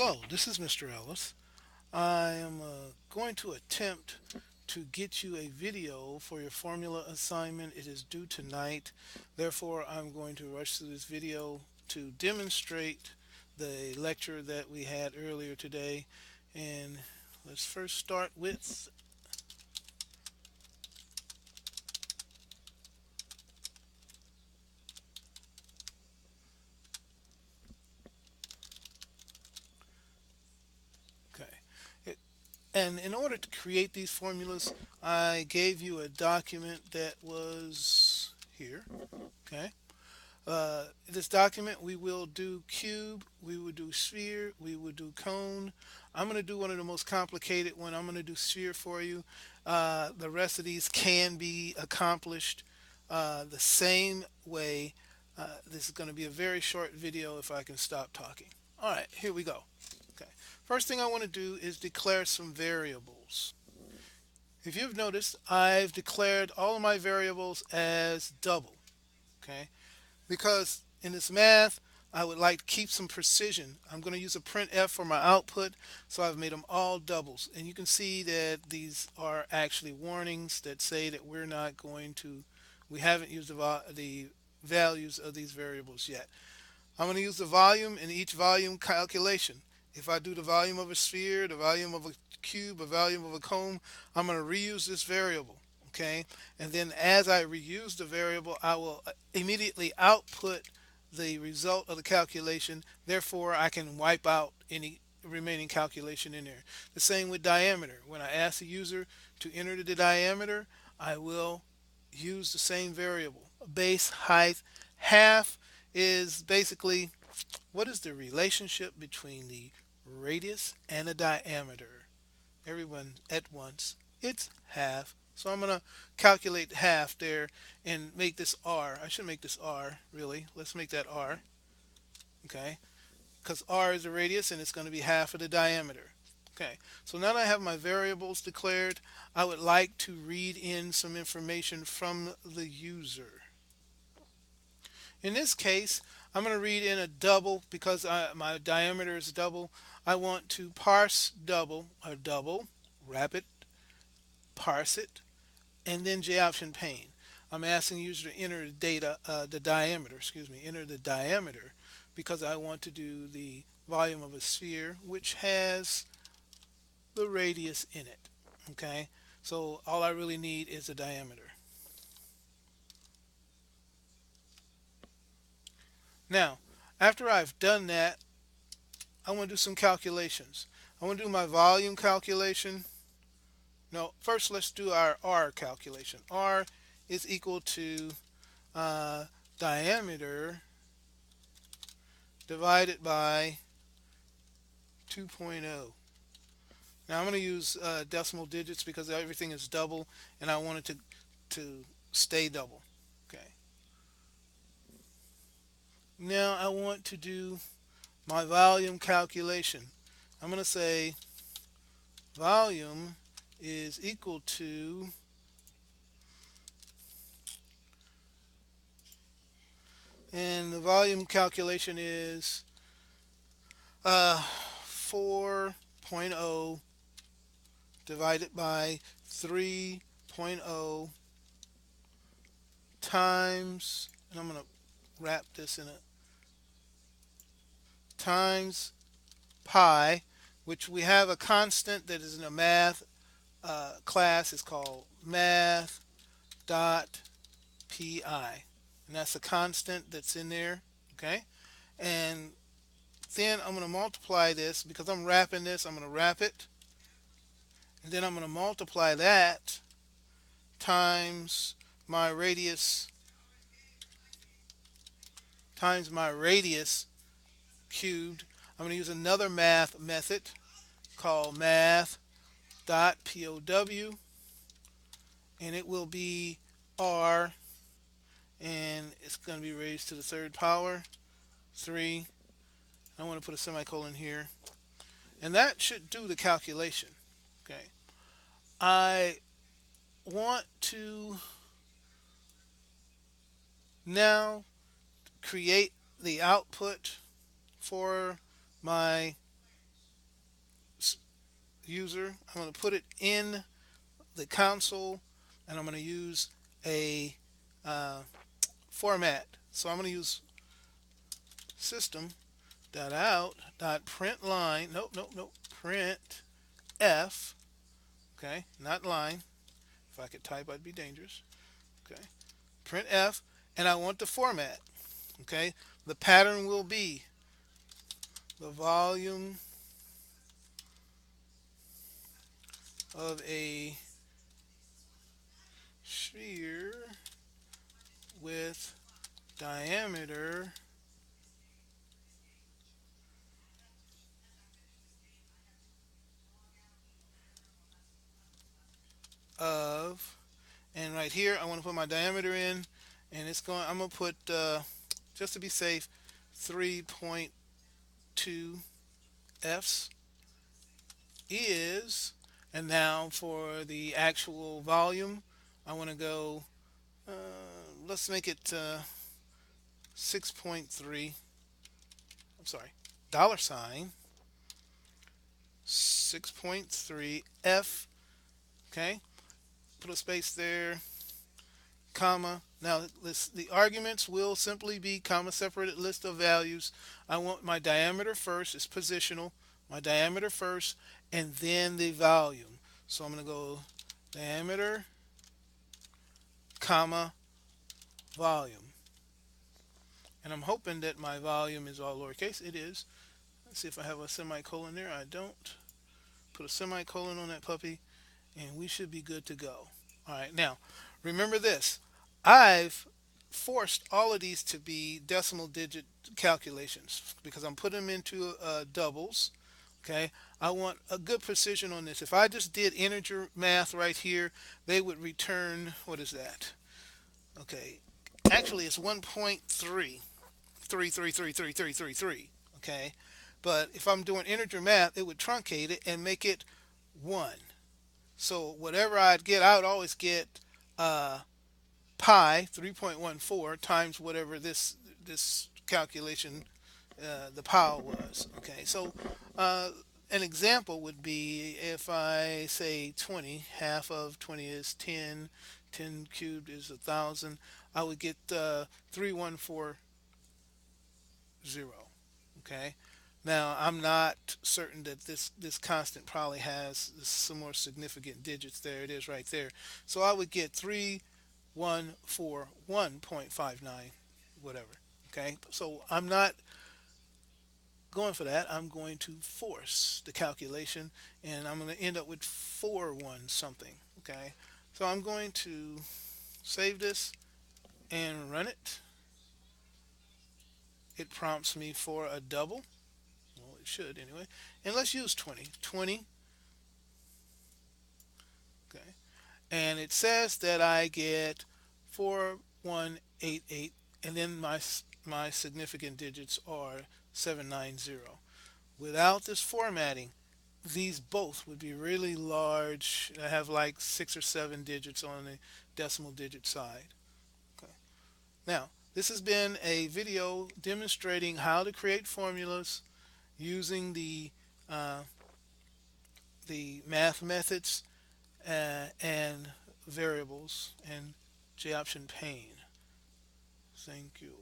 Hello, this is Mr. Ellis. I am going to attempt to get you a video for your formula assignment. It is due tonight. Therefore, I'm going to rush through this video to demonstrate the lecture that we had earlier today. And let's first start with, okay. And in order to create these formulas, I gave you a document that was here. Okay. This document, we will do cube, we will do sphere, we will do cone. I'm going to do one of the most complicated one. I'm going to do sphere for you. The rest of these can be accomplished the same way. This is going to be a very short video if I can stop talking. All right, here we go. Okay. First thing I want to do is declare some variables. If you've noticed, I've declared all of my variables as double. Okay. Because in this math, I would like to keep some precision. I'm going to use a printf for my output, so I've made them all doubles. And you can see that these are actually warnings that say that we haven't used the values of these variables yet. I'm going to use the volume in each volume calculation. If I do the volume of a sphere, the volume of a cube, a volume of a cone, I'm going to reuse this variable. Okay, and then as I reuse the variable, I will immediately output the result of the calculation. Therefore, I can wipe out any remaining calculation in there. The same with diameter. When I ask the user to enter the diameter, I will use the same variable. Base height. Half is basically what is the relationship between the radius and the diameter. Everyone at once. It's half. So I'm going to calculate half there and make this R. I should make this R, really. Let's make that R. Okay. Because R is the radius and it's going to be half of the diameter. Okay. So now that I have my variables declared, I would like to read in some information from the user. In this case, I'm going to read in a double because my diameter is double. I want to parse double, or double, wrap it, parse it, and then J option pane. I'm asking the user to enter the diameter, enter the diameter because I want to do the volume of a sphere which has the radius in it. Okay, so all I really need is the diameter. Now, after I've done that, I want to do some calculations. I want to do my volume calculation. No, first let's do our R calculation. R is equal to uh, diameter divided by 2.0. Now I'm going to use decimal digits because everything is double and I want it to stay double. Okay. Now I want to do my volume calculation. I'm going to say volume is equal to and the volume calculation is 4.0 divided by 3.0 times, and I'm going to wrap this in a times pi, which we have a constant that is in a math class. It's called math dot pi, and that's a constant that's in there. Okay, and then I'm going to multiply this because I'm wrapping this. I'm going to wrap it, and then I'm going to multiply that times my radius cubed. I'm going to use another math method called math dot POW, and it will be R, and it's going to be raised to the third power 3. I want to put a semicolon here, and that should do the calculation. Okay, I want to now create the output for my user. I'm going to put it in the console, and I'm going to use a uh, format. So I'm going to use system dot out dot print line. Nope, nope, nope. Print f. Okay, not line. If I could type, I'd be dangerous. Okay, print f, and I want the format. Okay, the pattern will be the volume of a sphere with diameter of, and right here I want to put my diameter in, and it's going, I'm going to put just to be safe, 3.2 f's is, and now for the actual volume I want to go, uh, let's make it 6.3, I'm sorry, dollar sign 6.3 f. Okay, put a space there, comma. Now the arguments will simply be comma separated list of values. I want my diameter first. It's positional. My diameter first, and then the volume. So I'm going to go diameter, comma, volume. And I'm hoping that my volume is all lowercase. It is. Let's see if I have a semicolon there. I don't. Put a semicolon on that puppy, and we should be good to go. All right, now remember this. I've forced all of these to be decimal digit calculations because I'm putting them into doubles. Okay, I want a good precision on this. If I just did integer math right here, they would return, what is that? Okay, actually it's 1.3333333. Okay, but if I'm doing integer math, it would truncate it and make it 1. So whatever I'd get, I would always get uh, pi 3.14 times whatever this calculation the power was. Okay, so uh, an example would be if I say 20, half of 20 is 10, 10 cubed is 1,000. I would get 3140. Okay. Now I'm not certain that this constant probably has some more significant digits. There it is right there. So I would get 3141.59, whatever. Okay. So I'm not going for that. I'm going to force the calculation, and I'm going to end up with 41 something. Okay. So I'm going to save this and run it. It prompts me for a double. Well, it should anyway. And let's use 20. 20. Okay. And it says that I get 4188, and then my significant digits are 790. Without this formatting, these both would be really large. I have like 6 or 7 digits on the decimal digit side. Okay. Now, this has been a video demonstrating how to create formulas using uh, the math methods and variables and J option pane. Thank you.